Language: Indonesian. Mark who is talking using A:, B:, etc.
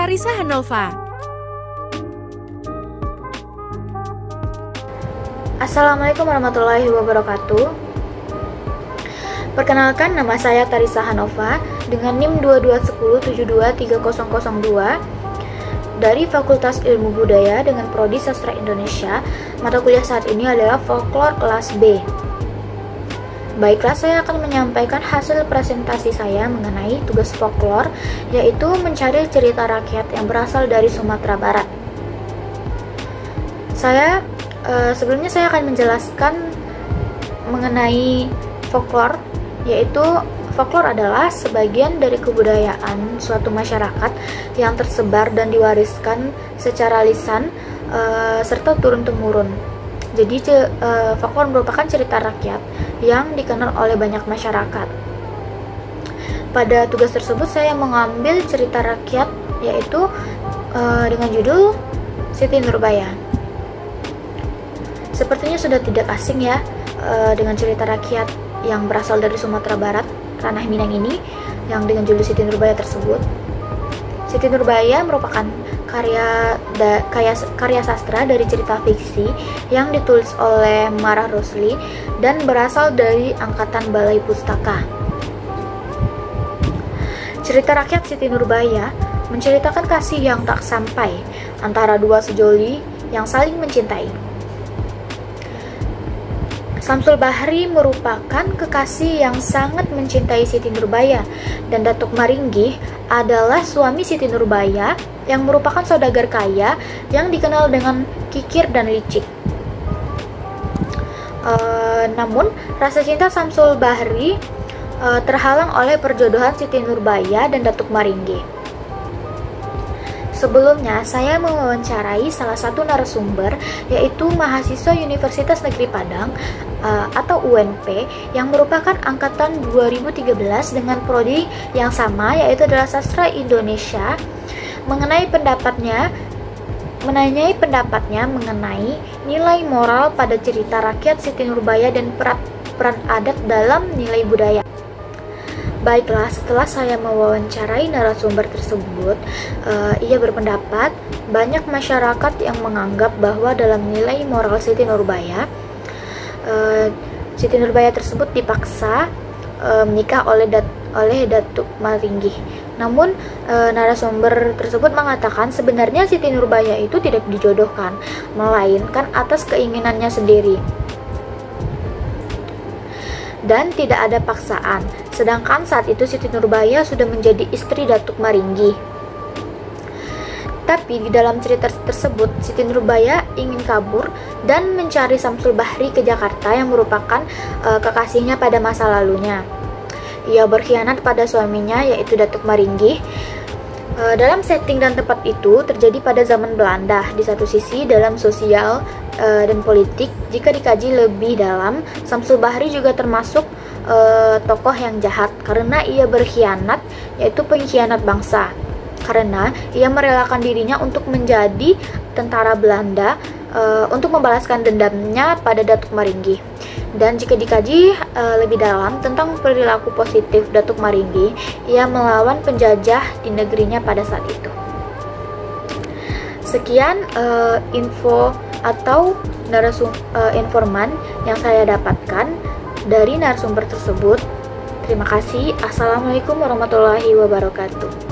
A: Tarisa Hanova.
B: Assalamualaikum warahmatullahi wabarakatuh. Perkenalkan, nama saya Tarisa Hanova dengan NIM 2210723002 dari Fakultas Ilmu Budaya dengan Prodi Sastra Indonesia. Mata kuliah saat ini adalah Folklore kelas B. Baiklah, saya akan menyampaikan hasil presentasi saya mengenai tugas folklore, yaitu mencari cerita rakyat yang berasal dari Sumatera Barat. Sebelumnya saya akan menjelaskan mengenai folklore, yaitu folklore adalah sebagian dari kebudayaan suatu masyarakat yang tersebar dan diwariskan secara lisan serta turun-temurun. Jadi folklore merupakan cerita rakyat yang dikenal oleh banyak masyarakat. Pada tugas tersebut saya mengambil cerita rakyat, yaitu dengan judul Siti Nurbaya. Sepertinya sudah tidak asing ya dengan cerita rakyat yang berasal dari Sumatera Barat, Ranah Minang ini, yang dengan judul Siti Nurbaya tersebut. Siti Nurbaya merupakan karya sastra dari cerita fiksi yang ditulis oleh Marah Rosli dan berasal dari angkatan Balai Pustaka. Cerita rakyat Siti Nurbaya menceritakan kasih yang tak sampai antara dua sejoli yang saling mencintai. Samsul Bahri merupakan kekasih yang sangat mencintai Siti Nurbaya, dan Datuk Maringgih adalah suami Siti Nurbaya yang merupakan saudagar kaya yang dikenal dengan kikir dan licik. Namun, rasa cinta Samsul Bahri terhalang oleh perjodohan Siti Nurbaya dan Datuk Maringgih. Sebelumnya, saya mewawancarai salah satu narasumber, yaitu mahasiswa Universitas Negeri Padang atau UNP yang merupakan angkatan 2013 dengan prodi yang sama, yaitu adalah Sastra Indonesia, menanyai pendapatnya mengenai nilai moral pada cerita rakyat Siti Nurbaya dan peran adat dalam nilai budaya. Baiklah, setelah saya mewawancarai narasumber tersebut, ia berpendapat banyak masyarakat yang menganggap bahwa dalam nilai moral Siti Nurbaya, Siti Nurbaya tersebut dipaksa menikah oleh Datuk Maringgih. Namun, narasumber tersebut mengatakan sebenarnya Siti Nurbaya itu tidak dijodohkan, melainkan atas keinginannya sendiri dan tidak ada paksaan. Sedangkan saat itu Siti Nurbaya sudah menjadi istri Datuk Maringgih. Tapi di dalam cerita tersebut, Siti Nurbaya ingin kabur dan mencari Samsul Bahri ke Jakarta yang merupakan kekasihnya pada masa lalunya. Ia berkhianat pada suaminya, yaitu Datuk Maringgih. Dalam setting dan tempat itu terjadi pada zaman Belanda. Di satu sisi, dalam sosial dan politik, jika dikaji lebih dalam, Samsul Bahri juga termasuk tokoh yang jahat karena ia berkhianat, yaitu pengkhianat bangsa, karena ia merelakan dirinya untuk menjadi tentara Belanda untuk membalaskan dendamnya pada Datuk Maringgih. Dan jika dikaji lebih dalam tentang perilaku positif Datuk Maringgih, ia melawan penjajah di negerinya pada saat itu. Sekian info atau informan yang saya dapatkan dari narasumber tersebut. Terima kasih. Assalamualaikum warahmatullahi wabarakatuh.